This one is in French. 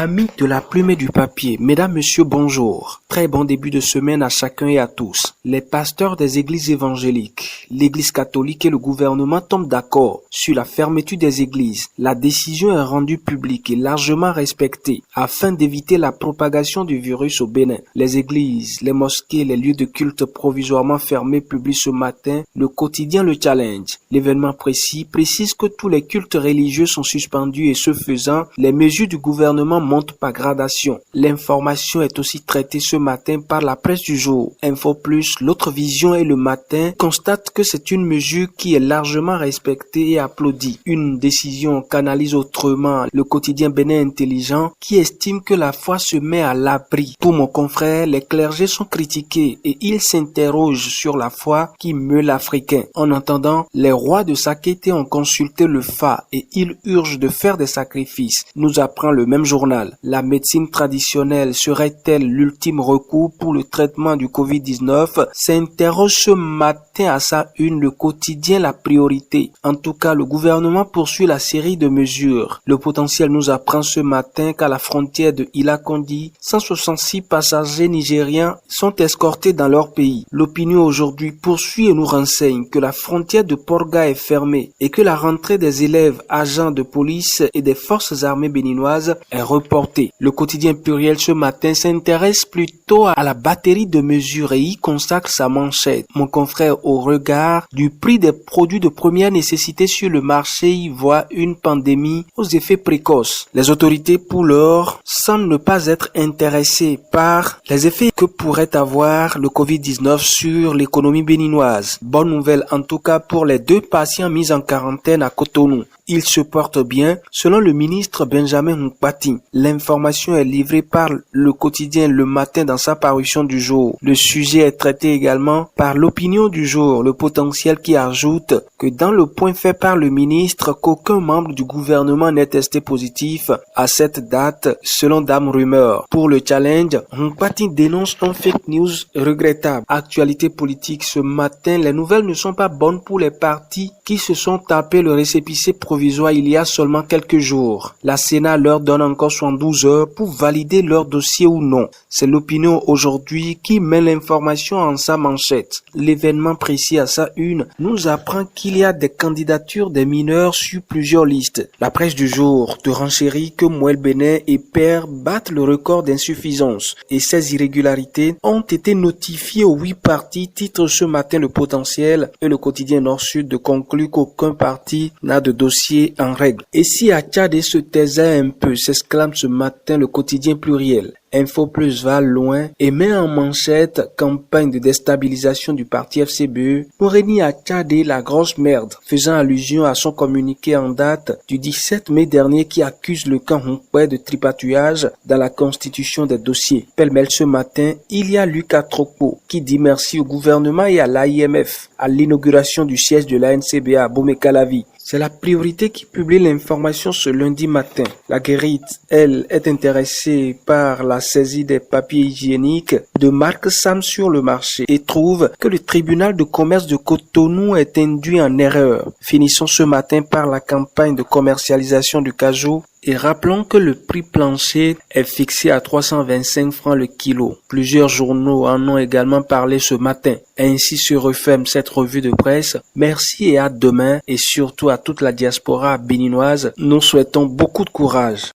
Amis de la plume et du papier, mesdames, messieurs, bonjour. Très bon début de semaine à chacun et à tous. Les pasteurs des églises évangéliques, l'église catholique et le gouvernement tombent d'accord sur la fermeture des églises. La décision est rendue publique et largement respectée afin d'éviter la propagation du virus au Bénin. Les églises, les mosquées, les lieux de culte provisoirement fermés publient ce matin le quotidien Le Challenge. L'événement précise que tous les cultes religieux sont suspendus et ce faisant, les mesures du gouvernement montent par gradation. L'information est aussi traitée ce matin par la presse du jour. Info Plus, l'autre vision et le matin constate que c'est une mesure qui est largement respectée et applaudie. Une décision qu'analyse autrement le quotidien Bénin Intelligent qui estime que la foi se met à l'abri. Pour mon confrère, les clergés sont critiqués et ils s'interrogent sur la foi qui meut l'Africain. En attendant, les rois de Sakété ont consulté le Fa et ils urgent de faire des sacrifices. Nous apprend le même journal. La médecine traditionnelle serait-elle l'ultime recours pour le traitement du Covid-19? S'interroge ce matin à sa une le quotidien La Priorité. En tout cas, le gouvernement poursuit la série de mesures. Le potentiel nous apprend ce matin qu'à la frontière de Ilakondi, 166 passagers nigériens sont escortés dans leur pays. L'opinion aujourd'hui poursuit et nous renseigne que la frontière de Porga est fermée et que la rentrée des élèves, agents de police et des forces armées béninoises est reportée. Le quotidien Pluriel ce matin s'intéresse plutôt à la batterie de mesures et y consacre sa manchette. Mon confrère, au regard du prix des produits de première nécessité sur le marché, y voit une pandémie aux effets précoces. Les autorités, pour l'heure, semblent ne pas être intéressées par les effets que pourrait avoir le Covid-19 sur l'économie béninoise. Bonne nouvelle en tout cas pour les 2 patients mis en quarantaine à Cotonou. Ils se portent bien, selon le ministre Benjamin Nkpati. L'information est livrée par le quotidien Le Matin dans sa parution du jour. Le sujet est traité également par l'opinion du jour, le potentiel qui ajoute que dans le point fait par le ministre qu'aucun membre du gouvernement n'est testé positif à cette date, selon Dame Rumeur. Pour le challenge, Nkpati dénonce un fake news regrettable. Actualité politique ce matin, les nouvelles ne sont pas bonnes pour les partis qui se sont tapés le récépissé provisoire il y a seulement quelques jours. La Sénat leur donne encore 72 heures pour valider leur dossier ou non. C'est l'opinion aujourd'hui qui met l'information en sa manchette. L'événement précis à sa une nous apprend qu'il y a des candidatures des mineurs sur plusieurs listes. La presse du jour te renchérit que Mouel Bénin et Père battent le record d'insuffisance et ces irrégularités ont été notifiées aux 8 partis, titre ce matin Le Potentiel et le quotidien Nord-Sud de conclure qu'aucun parti n'a de dossier en règle. Et si Atchadé se taisait un peu, s'exclame ce matin le quotidien Pluriel. Info Plus va loin et met en manchette campagne de déstabilisation du parti FCBE. Moreni Atchadé la grosse merde, faisant allusion à son communiqué en date du 17 mai dernier qui accuse le camp Honkwe de tripatouillage dans la constitution des dossiers. Pêle-mêle ce matin, il y a Lucas Trokpo qui dit merci au gouvernement et à l'AIMF à l'inauguration du siège de l'ANCBA à Bomé-Calavi. C'est La Priorité qui publie l'information ce lundi matin. La Guérite, elle, est intéressée par la saisie des papiers hygiéniques de marque Sam sur le marché et trouve que le tribunal de commerce de Cotonou est induit en erreur. Finissons ce matin par la campagne de commercialisation du cajou et rappelons que le prix plancher est fixé à 325 francs le kilo. Plusieurs journaux en ont également parlé ce matin. Ainsi se referme cette revue de presse. Merci et à demain et surtout à toute la diaspora béninoise, nous souhaitons beaucoup de courage.